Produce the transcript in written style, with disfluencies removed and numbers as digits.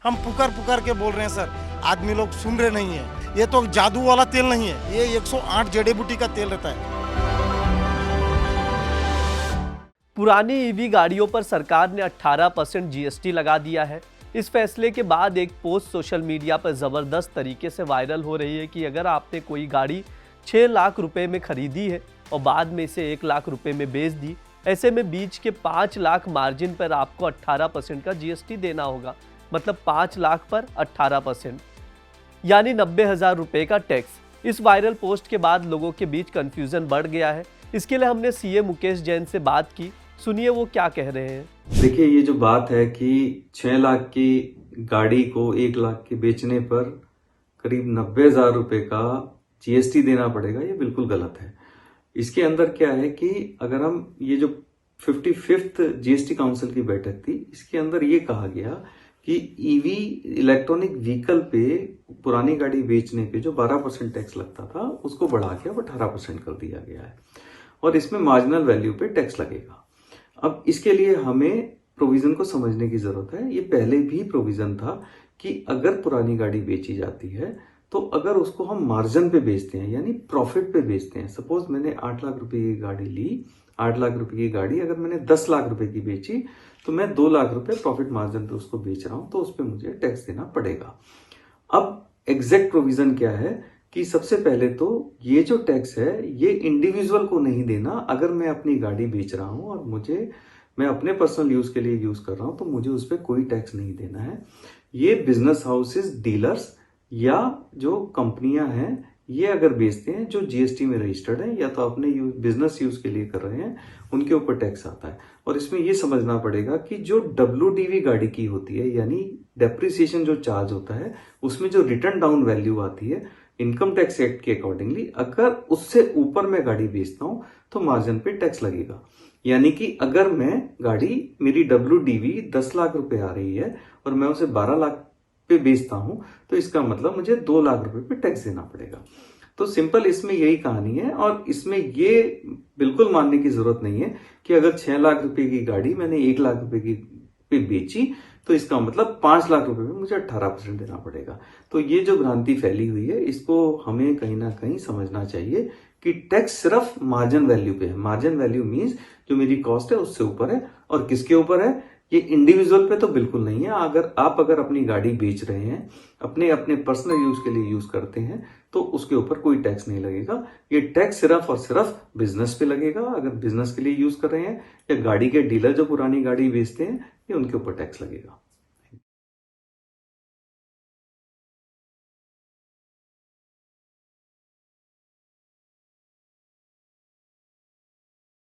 हम पुकार पुकार के बोल रहे हैं सर, आदमी लोग सुन रहे नहीं है। ये तो जादू वाला तेल नहीं है, ये 108 जड़ी बूटी का तेल रहता है। पुरानी ईवी गाड़ियों पर सरकार ने 18% जीएसटी लगा दिया है। इस फैसले के बाद एक पोस्ट सोशल मीडिया पर ज़बरदस्त तरीके से वायरल हो रही है कि अगर आपने कोई गाड़ी 6 लाख रुपए में खरीदी है और बाद में इसे 1 लाख रुपए में बेच दी, ऐसे में बीच के 5 लाख मार्जिन पर आपको 18% का जीएसटी देना होगा। मतलब 5 लाख पर 18%, यानी 90,000 रुपए का टैक्स। इस वायरल पोस्ट के बाद लोगों के बीच कंफ्यूजन बढ़ गया है। इसके लिए हमने सीए मुकेश जैन से बात की, सुनिए वो क्या कह रहे हैं। देखिए, ये जो बात है कि 6 लाख की गाड़ी को 1 लाख के बेचने पर करीब 90,000 रुपए का जीएसटी देना पड़ेगा, ये बिल्कुल गलत है। इसके अंदर क्या है कि अगर हम ये जो 55th जीएसटी काउंसिल की बैठक थी, इसके अंदर ये कहा गया कि ईवी इलेक्ट्रॉनिक व्हीकल पे पुरानी गाड़ी बेचने पे जो 12% टैक्स लगता था, उसको बढ़ा के अब 18% कर दिया गया है और इसमें मार्जिनल वैल्यू पे टैक्स लगेगा। अब इसके लिए हमें प्रोविजन को समझने की जरूरत है। ये पहले भी प्रोविजन था कि अगर पुरानी गाड़ी बेची जाती है तो अगर उसको हम मार्जिन पे बेचते हैं, यानी प्रॉफिट पे बेचते हैं, सपोज मैंने 8 लाख रुपए की गाड़ी ली, 8 लाख रुपए की गाड़ी अगर मैंने 10 लाख रुपए की बेची तो मैं 2 लाख रुपए प्रॉफिट मार्जिन पे उसको बेच रहा हूं, तो उस पर मुझे टैक्स देना पड़ेगा। अब एग्जैक्ट प्रोविजन क्या है कि सबसे पहले तो ये जो टैक्स है ये इंडिविजुअल को नहीं देना। अगर मैं अपनी गाड़ी बेच रहा हूं और मैं अपने पर्सनल यूज के लिए यूज कर रहा हूं तो मुझे उस पर कोई टैक्स नहीं देना है। ये बिजनेस हाउसेस, डीलर्स या जो कंपनियां हैं, ये अगर बेचते हैं जो जीएसटी में रजिस्टर्ड है या तो अपने बिजनेस यूज के लिए कर रहे हैं, उनके ऊपर टैक्स आता है। और इसमें ये समझना पड़ेगा कि जो WDV गाड़ी की होती है, यानी डेप्रिसिएशन जो चार्ज होता है, उसमें जो रिटर्न डाउन वैल्यू आती है इनकम टैक्स एक्ट के अकॉर्डिंगली, अगर उससे ऊपर मैं गाड़ी बेचता हूं तो मार्जिन पे टैक्स लगेगा। यानी कि अगर मेरी WDV 10 लाख रुपए आ रही है और मैं उसे 12 लाख पे बेचता हूं तो इसका मतलब मुझे 2 लाख रुपए पे टैक्स देना पड़ेगा। तो सिंपल इसमें यही कहानी है और इसमें ये बिल्कुल मानने की जरूरत नहीं है कि अगर 6 लाख रुपए की गाड़ी मैंने 1 लाख रुपए की पे बेची तो इसका मतलब 5 लाख रुपए में मुझे 18% देना पड़ेगा। तो ये जो भ्रांति फैली हुई है, इसको हमें कहीं ना कहीं समझना चाहिए कि टैक्स सिर्फ मार्जिन वैल्यू पे है। मार्जिन वैल्यू मीन्स जो मेरी कॉस्ट है उससे ऊपर है। और किसके ऊपर है? ये इंडिविजुअल पे तो बिल्कुल नहीं है। अगर अपनी गाड़ी बेच रहे हैं, अपने पर्सनल यूज के लिए यूज करते हैं, तो उसके ऊपर कोई टैक्स नहीं लगेगा। ये टैक्स सिर्फ और सिर्फ बिजनेस पे लगेगा। अगर बिजनेस के लिए यूज कर रहे हैं या गाड़ी के डीलर जो पुरानी गाड़ी बेचते हैं, ये उनके ऊपर टैक्स लगेगा।